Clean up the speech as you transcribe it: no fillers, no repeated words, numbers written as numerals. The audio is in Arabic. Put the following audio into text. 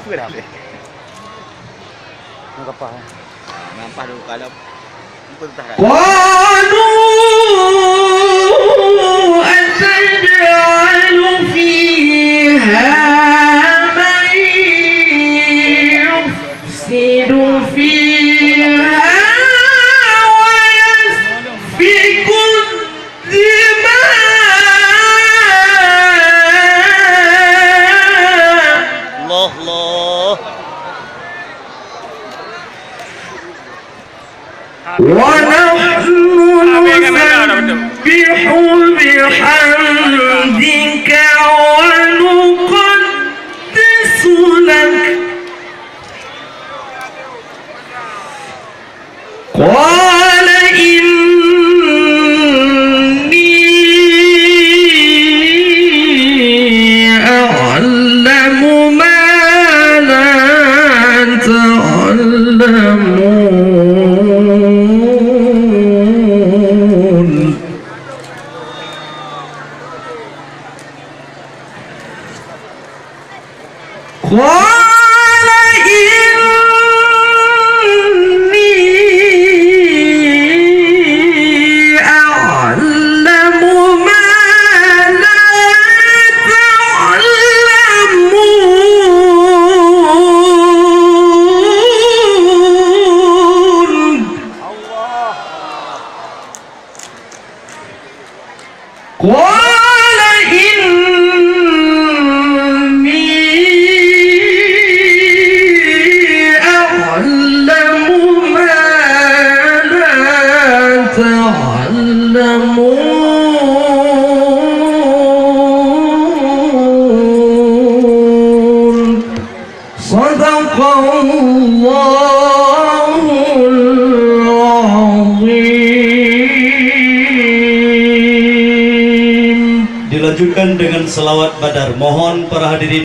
Berapa? Ngapa? Ngampah dulu kalau قالوا أتجعل فيها من يفسد فيها ويسفك الدماء Allah Allah. ونحن نسبح بحمدك ونقدس لك قال إني أعلم ما لا تعلمون قال إني أعلم ما لا تعلمون قال إني أعلم ما لا تعلمون صدق الله العظيم. Dilanjutkan dengan selawat badar. Mohon para hadirin